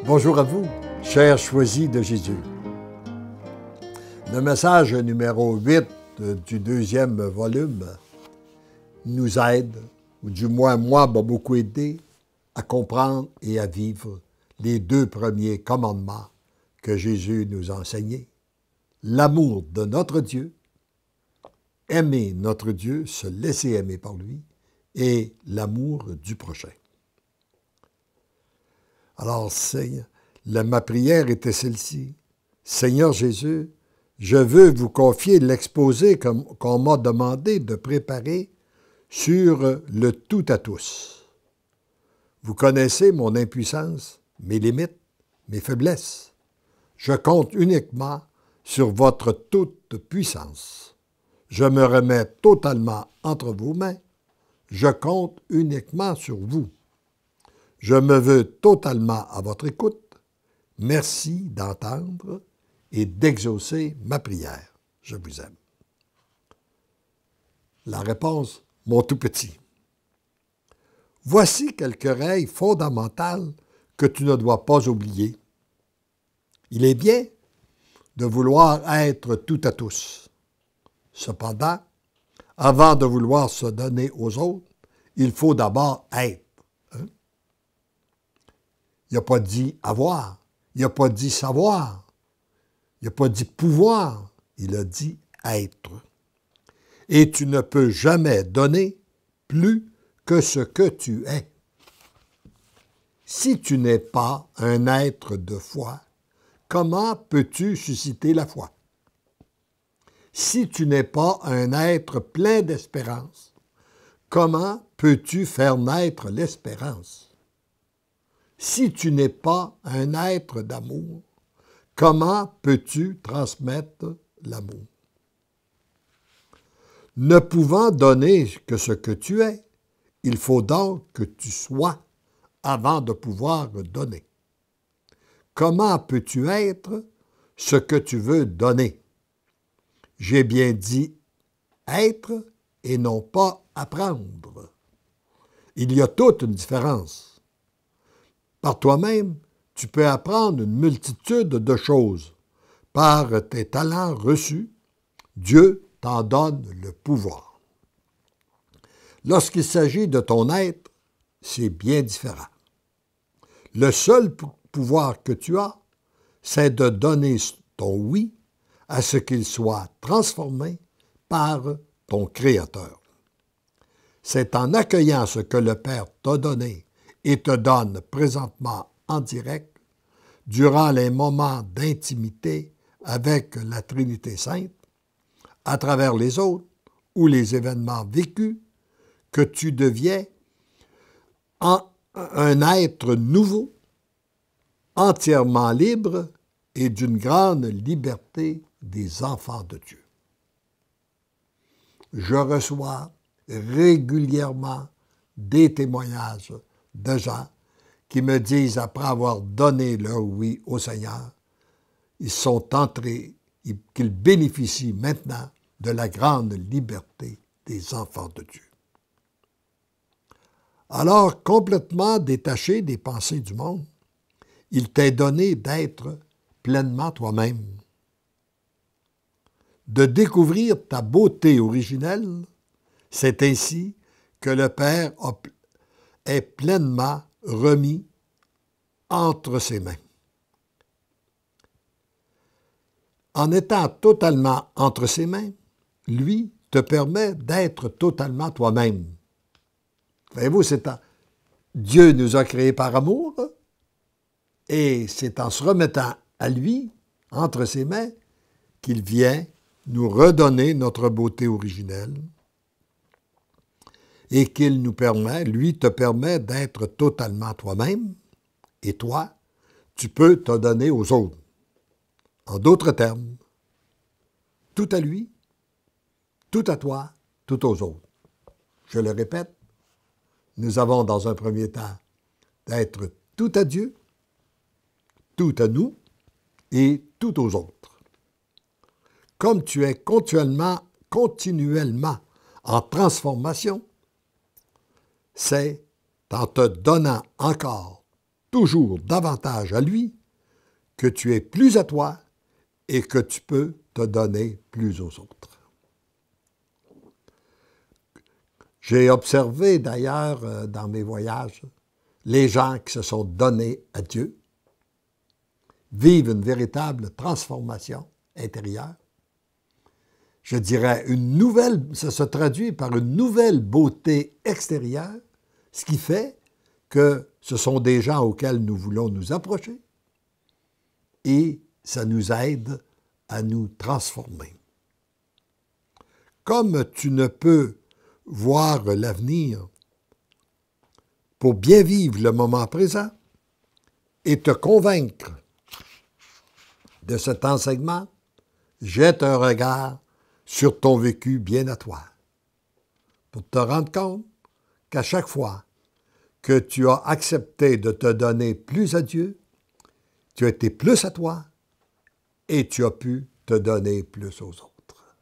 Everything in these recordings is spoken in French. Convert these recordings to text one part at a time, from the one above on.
Bonjour à vous, chers choisis de Jésus. Le message numéro 8 du deuxième volume nous aide, ou du moins moi m'a beaucoup aidé, à comprendre et à vivre les deux premiers commandements que Jésus nous a enseignés. L'amour de notre Dieu, aimer notre Dieu, se laisser aimer par lui, et l'amour du prochain. Alors, ma prière était celle-ci. Seigneur Jésus, je veux vous confier l'exposé qu'on m'a demandé de préparer sur le tout à tous. Vous connaissez mon impuissance, mes limites, mes faiblesses. Je compte uniquement sur votre toute puissance. Je me remets totalement entre vos mains. Je compte uniquement sur vous. Je me veux totalement à votre écoute. Merci d'entendre et d'exaucer ma prière. Je vous aime. La réponse, mon tout petit. Voici quelques règles fondamentales que tu ne dois pas oublier. Il est bien de vouloir être tout à tous. Cependant, avant de vouloir se donner aux autres, il faut d'abord être. Il n'a pas dit avoir, il n'a pas dit savoir, il n'a pas dit pouvoir, il a dit être. Et tu ne peux jamais donner plus que ce que tu es. Si tu n'es pas un être de foi, comment peux-tu susciter la foi? Si tu n'es pas un être plein d'espérance, comment peux-tu faire naître l'espérance? Si tu n'es pas un être d'amour, comment peux-tu transmettre l'amour? Ne pouvant donner que ce que tu es, il faut donc que tu sois avant de pouvoir donner. Comment peux-tu être ce que tu veux donner? J'ai bien dit être et non pas apprendre. Il y a toute une différence. Par toi-même, tu peux apprendre une multitude de choses. Par tes talents reçus, Dieu t'en donne le pouvoir. Lorsqu'il s'agit de ton être, c'est bien différent. Le seul pouvoir que tu as, c'est de donner ton oui à ce qu'il soit transformé par ton Créateur. C'est en accueillant ce que le Père t'a donné et te donne présentement en direct, durant les moments d'intimité avec la Trinité Sainte, à travers les autres ou les événements vécus, que tu deviens un être nouveau, entièrement libre et d'une grande liberté des enfants de Dieu. Je reçois régulièrement des témoignages de gens qui me disent, après avoir donné leur oui au Seigneur, ils sont entrés, qu'ils bénéficient maintenant de la grande liberté des enfants de Dieu. Alors, complètement détaché des pensées du monde, il t'est donné d'être pleinement toi-même, de découvrir ta beauté originelle. C'est ainsi que le Père est pleinement remis entre ses mains. En étant totalement entre ses mains, lui te permet d'être totalement toi-même. Voyez-vous, Dieu nous a créés par amour, et c'est en se remettant à lui, entre ses mains, qu'il vient nous redonner notre beauté originelle, et qu'il nous permet, lui te permet d'être totalement toi-même, et toi, tu peux te donner aux autres. En d'autres termes, tout à lui, tout à toi, tout aux autres. Je le répète, nous avons dans un premier temps d'être tout à Dieu, tout à nous et tout aux autres. Comme tu es continuellement en transformation, c'est en te donnant encore toujours davantage à lui, que tu es plus à toi et que tu peux te donner plus aux autres. J'ai observé d'ailleurs dans mes voyages les gens qui se sont donnés à Dieu, vivent une véritable transformation intérieure. Je dirais ça se traduit par une nouvelle beauté extérieure, ce qui fait que ce sont des gens auxquels nous voulons nous approcher et ça nous aide à nous transformer. Comme tu ne peux voir l'avenir pour bien vivre le moment présent et te convaincre de cet enseignement, jette un regard sur ton vécu bien à toi, pour te rendre compte qu'à chaque fois que tu as accepté de te donner plus à Dieu, tu as été plus à toi et tu as pu te donner plus aux autres.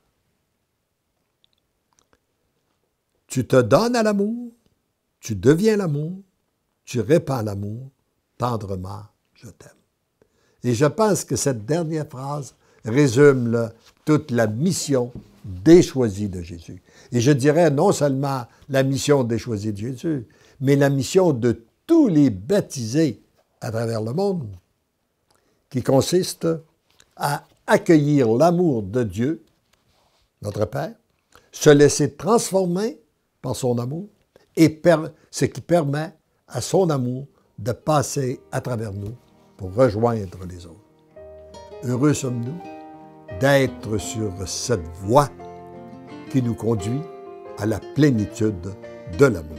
Tu te donnes à l'amour, tu deviens l'amour, tu répands l'amour, tendrement, je t'aime. Et je pense que cette dernière phrase résume toute la mission des choisis de Jésus. Et je dirais non seulement la mission des choisis de Jésus, mais la mission de tous les baptisés à travers le monde, qui consiste à accueillir l'amour de Dieu, notre Père, se laisser transformer par son amour, et ce qui permet à son amour de passer à travers nous pour rejoindre les autres. Heureux sommes-nous d'être sur cette voie qui nous conduit à la plénitude de l'amour.